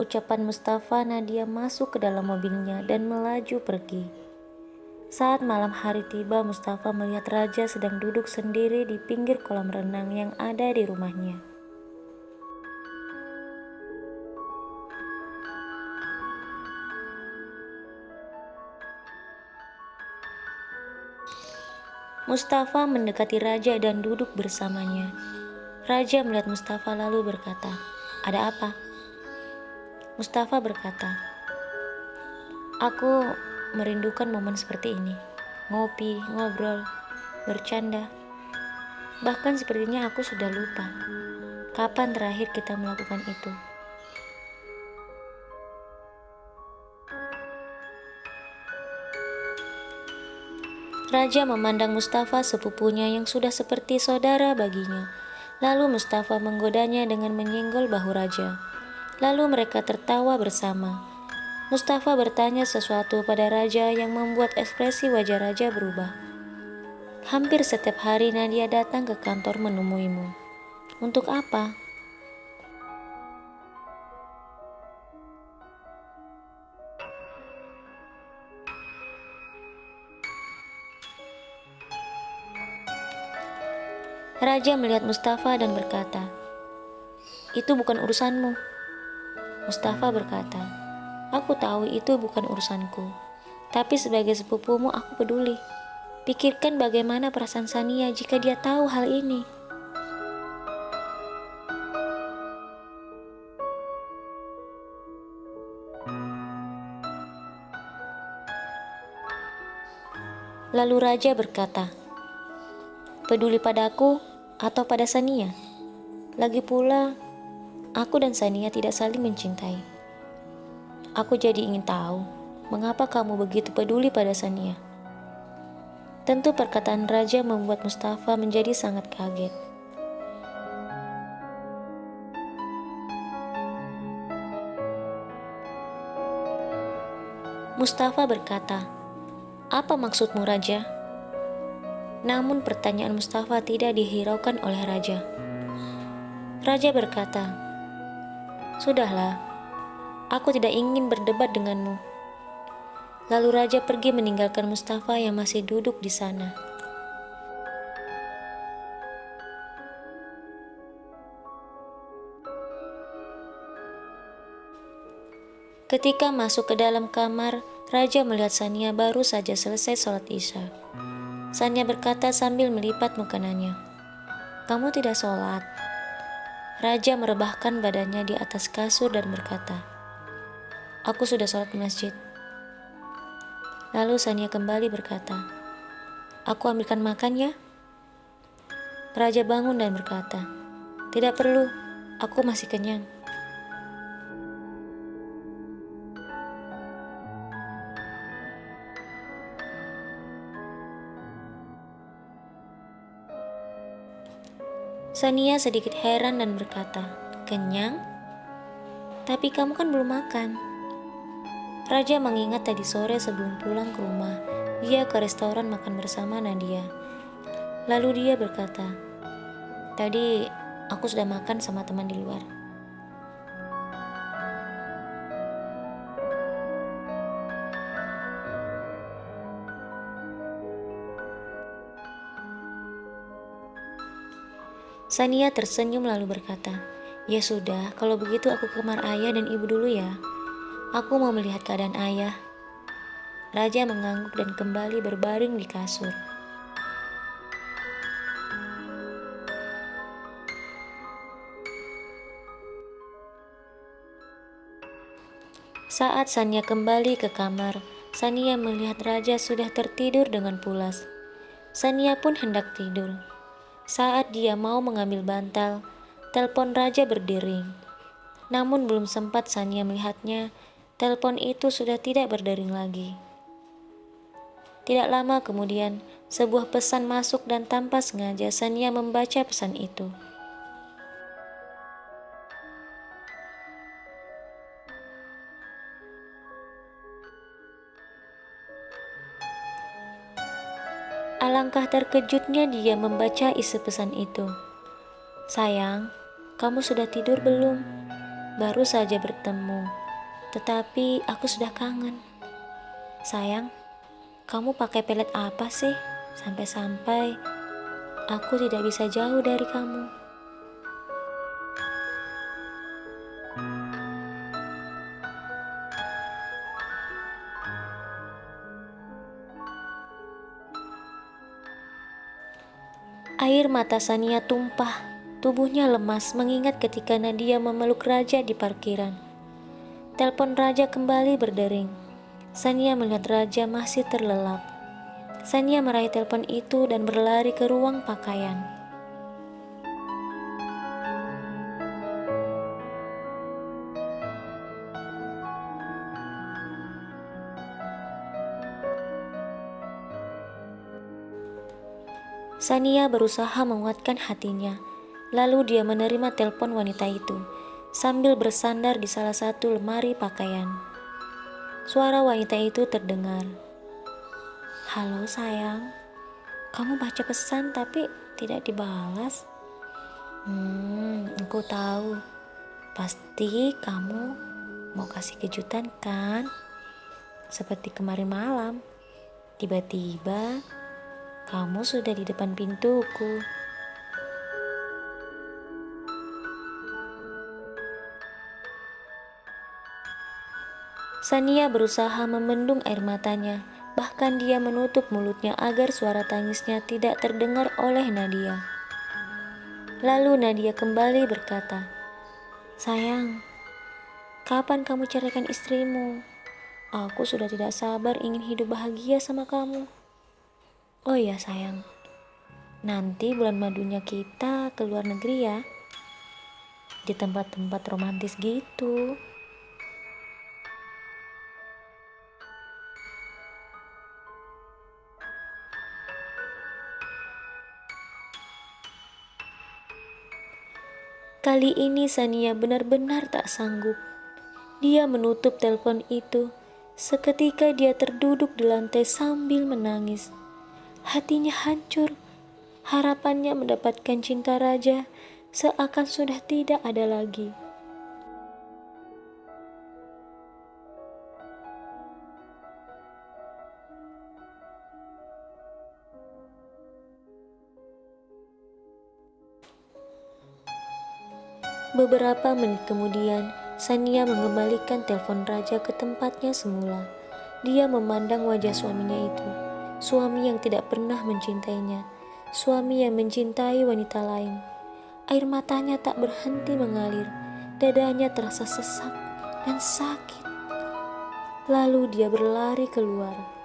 ucapan Mustafa, Nadia masuk ke dalam mobilnya dan melaju pergi. Saat malam hari tiba, Mustafa melihat Raja sedang duduk sendiri di pinggir kolam renang yang ada di rumahnya. Mustafa mendekati Raja dan duduk bersamanya. Raja melihat Mustafa lalu berkata, "Ada apa?" Mustafa berkata, "Aku merindukan momen seperti ini. Ngopi, ngobrol, bercanda. Bahkan sepertinya aku sudah lupa kapan terakhir kita melakukan itu." Raja memandang Mustafa, sepupunya yang sudah seperti saudara baginya. Lalu Mustafa menggodanya dengan menyenggol bahu Raja. Lalu mereka tertawa bersama. Mustafa bertanya sesuatu pada Raja yang membuat ekspresi wajah Raja berubah. "Hampir setiap hari Nadia datang ke kantor menemuimu. Untuk apa?" Raja melihat Mustafa dan berkata, "Itu bukan urusanmu." Mustafa berkata, "Aku tahu itu bukan urusanku. Tapi sebagai sepupumu aku peduli. Pikirkan bagaimana perasaan Sania jika dia tahu hal ini." Lalu Raja berkata, "Peduli padaku atau pada Sania? Lagi pula, aku dan Sania tidak saling mencintai. Aku jadi ingin tahu, mengapa kamu begitu peduli pada Sania?" Tentu perkataan Raja membuat Mustafa menjadi sangat kaget. Mustafa berkata, "Apa maksudmu, Raja?" Namun pertanyaan Mustafa tidak dihiraukan oleh Raja. Raja berkata, "Sudahlah, aku tidak ingin berdebat denganmu." Lalu Raja pergi meninggalkan Mustafa yang masih duduk di sana. Ketika masuk ke dalam kamar, Raja melihat Sania baru saja selesai sholat Isya. Sania berkata sambil melipat mukenanya, "Kamu tidak sholat?" Raja merebahkan badannya di atas kasur dan berkata, "Aku sudah sholat di masjid." Lalu Sania kembali berkata, "Aku ambilkan makan ya?" Raja bangun dan berkata, "Tidak perlu, aku masih kenyang." Sania sedikit heran dan berkata, "Kenyang? Tapi kamu kan belum makan." Raja mengingat tadi sore sebelum pulang ke rumah, dia ke restoran makan bersama Nadia. Lalu dia berkata, "Tadi aku sudah makan sama teman di luar." Sania tersenyum lalu berkata, "Ya sudah, kalau begitu aku ke kamar ayah dan ibu dulu ya. Aku mau melihat keadaan ayah." Raja mengangguk dan kembali berbaring di kasur. Saat Sania kembali ke kamar, Sania melihat Raja sudah tertidur dengan pulas. Sania pun hendak tidur. Saat dia mau mengambil bantal, telepon Raja berdering. Namun belum sempat Sania melihatnya, telepon itu sudah tidak berdering lagi. Tidak lama kemudian, sebuah pesan masuk dan tanpa sengaja Sania membaca pesan itu. Alangkah terkejutnya dia membaca isi pesan itu. "Sayang, kamu sudah tidur belum? Baru saja bertemu, tetapi aku sudah kangen. Sayang, kamu pakai pelet apa sih? Sampai-sampai aku tidak bisa jauh dari kamu. Air mata Sania tumpah, tubuhnya lemas mengingat ketika Nadia memeluk Raja di parkiran. Telepon Raja kembali berdering. Sania melihat Raja masih terlelap. Sania meraih telepon itu dan berlari ke ruang pakaian. Sania berusaha menguatkan hatinya. Lalu dia menerima telepon wanita itu sambil bersandar di salah satu lemari pakaian. Suara wanita itu terdengar. "Halo sayang, kamu baca pesan tapi tidak dibalas. Aku tahu. Pasti kamu mau kasih kejutan kan? Seperti kemarin malam. Tiba-tiba kamu sudah di depan pintuku." Sania berusaha membendung air matanya, bahkan dia menutup mulutnya agar suara tangisnya tidak terdengar oleh Nadia. Lalu Nadia kembali berkata, "Sayang, kapan kamu ceraikan istrimu? Aku sudah tidak sabar ingin hidup bahagia sama kamu. Oh iya sayang, nanti bulan madunya kita ke luar negeri ya, di tempat-tempat romantis gitu." Kali ini Sania benar-benar tak sanggup. Dia menutup telepon itu. Seketika dia terduduk di lantai sambil menangis. Hatinya hancur. Harapannya mendapatkan cinta Raja seakan sudah tidak ada lagi. Beberapa menit kemudian, Sania mengembalikan telepon Raja ke tempatnya semula. Dia memandang wajah suaminya itu, suami yang tidak pernah mencintainya, suami yang mencintai wanita lain. Air matanya tak berhenti mengalir, dadanya terasa sesak dan sakit. Lalu dia berlari keluar.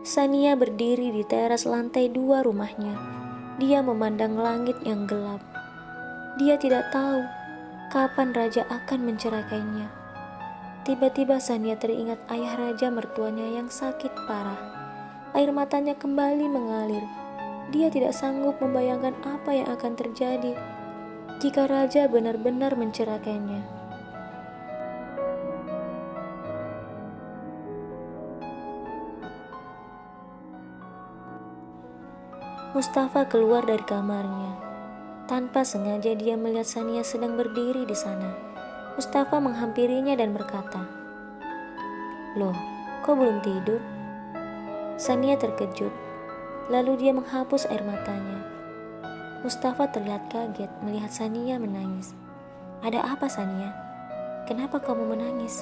Sania berdiri di teras lantai 2 rumahnya. Dia memandang langit yang gelap. Dia tidak tahu kapan Raja akan menceraikannya. Tiba-tiba Sania teringat ayah Raja mertuanya yang sakit parah. Air matanya kembali mengalir. Dia tidak sanggup membayangkan apa yang akan terjadi jika Raja benar-benar menceraikannya. Mustafa keluar dari kamarnya. Tanpa sengaja dia melihat Sania sedang berdiri di sana. Mustafa menghampirinya dan berkata, "Loh, kok belum tidur?" Sania terkejut. Lalu dia menghapus air matanya. Mustafa terlihat kaget melihat Sania menangis. "Ada apa Sania? Kenapa kamu menangis?"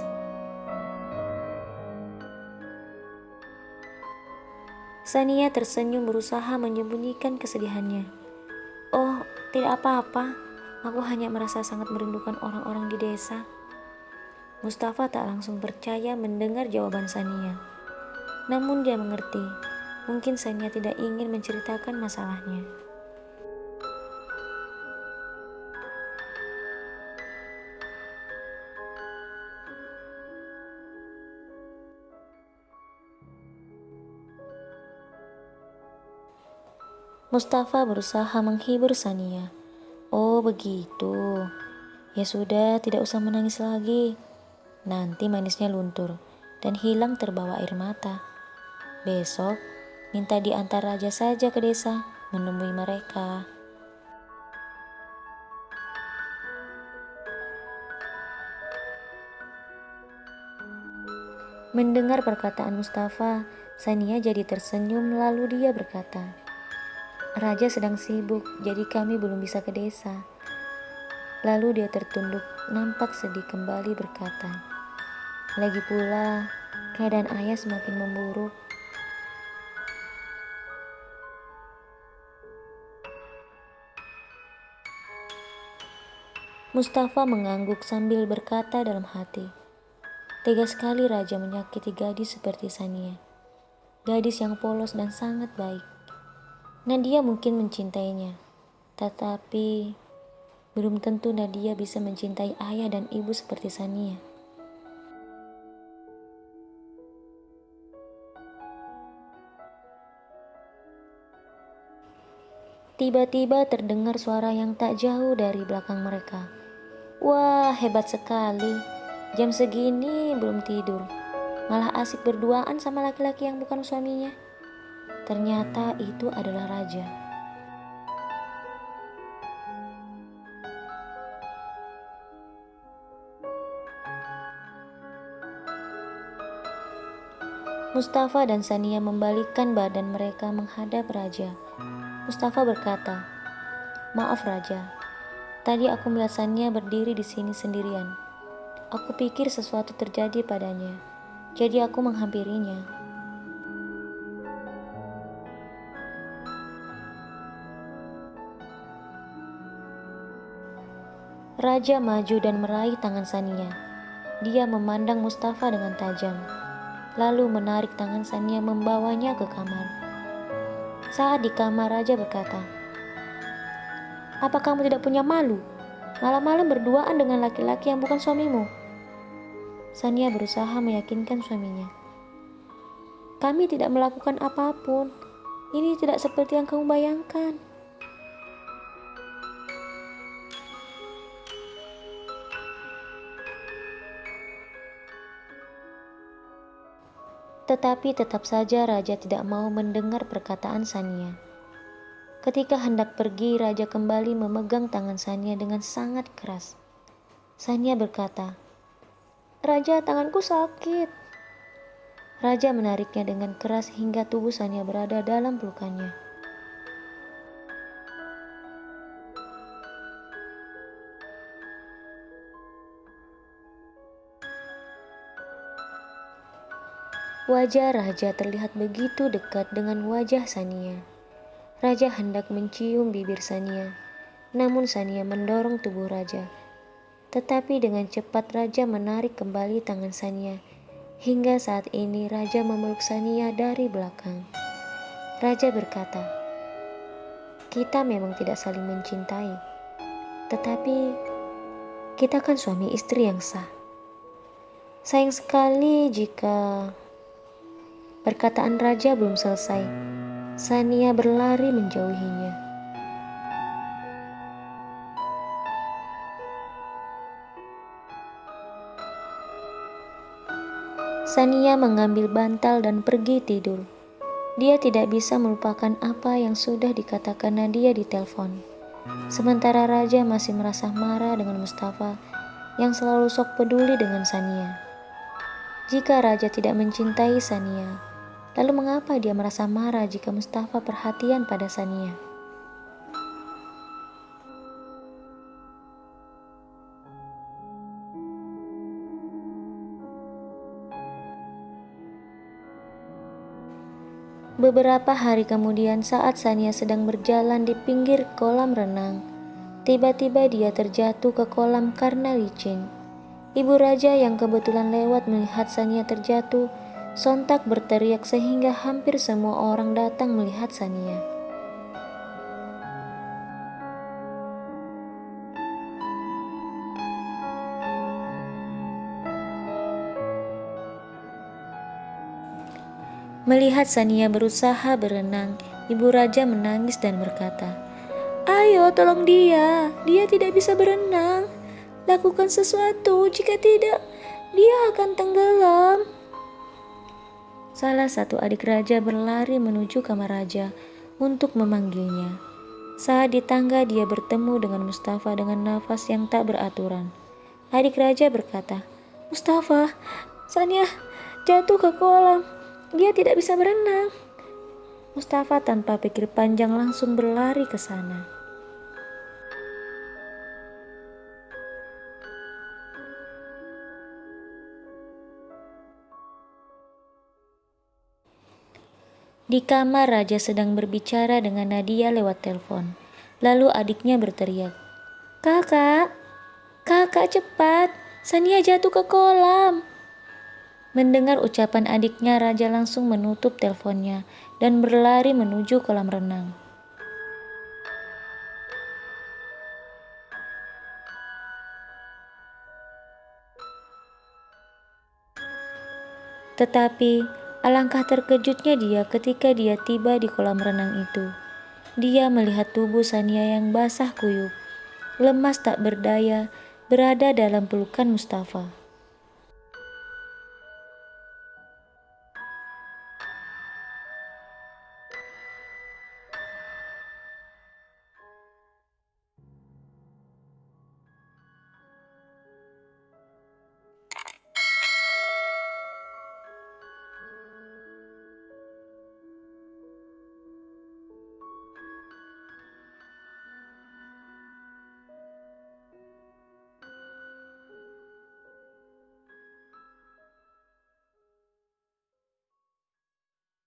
Sania tersenyum berusaha menyembunyikan kesedihannya. "Oh, tidak apa-apa. Aku hanya merasa sangat merindukan orang-orang di desa." Mustafa tak langsung percaya mendengar jawaban Sania. Namun dia mengerti, mungkin Sania tidak ingin menceritakan masalahnya. Mustafa berusaha menghibur Sania. "Oh begitu. Ya sudah, tidak usah menangis lagi. Nanti manisnya luntur. dan hilang terbawa air mata. Besok, minta diantar raja saja ke desa menemui mereka. Mendengar perkataan Mustafa, Sania jadi tersenyum lalu dia berkata, "Raja sedang sibuk, jadi kami belum bisa ke desa." Lalu dia tertunduk, nampak sedih kembali berkata, "Lagi pula, keadaan ayah semakin memburuk." Mustafa mengangguk sambil berkata dalam hati, "Tega sekali raja menyakiti gadis seperti Sania. Gadis yang polos dan sangat baik. Nadia mungkin mencintainya, tetapi belum tentu Nadia bisa mencintai ayah dan ibu seperti Sania." Tiba-tiba terdengar suara yang tak jauh dari belakang mereka. "Wah, hebat sekali. Jam segini belum tidur. Malah asik berduaan sama laki-laki yang bukan suaminya." Ternyata itu adalah raja. Mustafa dan Sania membalikkan badan mereka menghadap raja. Mustafa berkata, "Maaf raja, tadi aku melihat Sania berdiri di sini sendirian. Aku pikir sesuatu terjadi padanya, jadi aku menghampirinya." Raja maju dan meraih tangan Sania. Dia memandang Mustafa dengan tajam, lalu menarik tangan Sania membawanya ke kamar. Saat di kamar, raja berkata, "Apa kamu tidak punya malu? Malam-malam berduaan dengan laki-laki yang bukan suamimu." Sania berusaha meyakinkan suaminya, "Kami tidak melakukan apapun. Ini tidak seperti yang kamu bayangkan." Tetapi tetap saja raja tidak mau mendengar perkataan Sania. Ketika hendak pergi, raja kembali memegang tangan Sania dengan sangat keras. Sania berkata, "Raja, tanganku sakit." Raja menariknya dengan keras hingga tubuh Sania berada dalam pelukannya. Wajah raja terlihat begitu dekat dengan wajah Sania. Raja hendak mencium bibir Sania, namun Sania mendorong tubuh raja. Tetapi dengan cepat raja menarik kembali tangan Sania. Hingga saat ini raja memeluk Sania dari belakang. Raja berkata, "Kita memang tidak saling mencintai, tetapi kita kan suami istri yang sah. Sayang sekali jika..." Perkataan raja belum selesai. Sania berlari menjauhinya. Sania mengambil bantal dan pergi tidur. Dia tidak bisa melupakan apa yang sudah dikatakan Nadia di telepon. Sementara raja masih merasa marah dengan Mustafa yang selalu sok peduli dengan Sania. Jika raja tidak mencintai Sania, lalu mengapa dia merasa marah jika Mustafa perhatian pada Sania? Beberapa hari kemudian saat Sania sedang berjalan di pinggir kolam renang, tiba-tiba dia terjatuh ke kolam karena licin. Ibu raja yang kebetulan lewat melihat Sania terjatuh, sontak berteriak sehingga hampir semua orang datang melihat Sania. Melihat Sania berusaha berenang, ibu raja menangis dan berkata, "Ayo tolong dia tidak bisa berenang. Lakukan sesuatu, jika tidak, dia akan tenggelam." Salah satu adik raja berlari menuju kamar raja untuk memanggilnya. Saat di tangga dia bertemu dengan Mustafa dengan nafas yang tak beraturan. Adik raja berkata, "Mustafa, Sania jatuh ke kolam. Dia tidak bisa berenang." Mustafa tanpa pikir panjang langsung berlari ke sana. Di kamar raja sedang berbicara dengan Nadia lewat telepon. Lalu adiknya berteriak, "Kakak, kakak cepat, Sania jatuh ke kolam." Mendengar ucapan adiknya, raja langsung menutup teleponnya dan berlari menuju kolam renang. Tetapi alangkah terkejutnya dia ketika dia tiba di kolam renang itu. Dia melihat tubuh Sania yang basah kuyup, lemas tak berdaya, berada dalam pelukan Mustafa.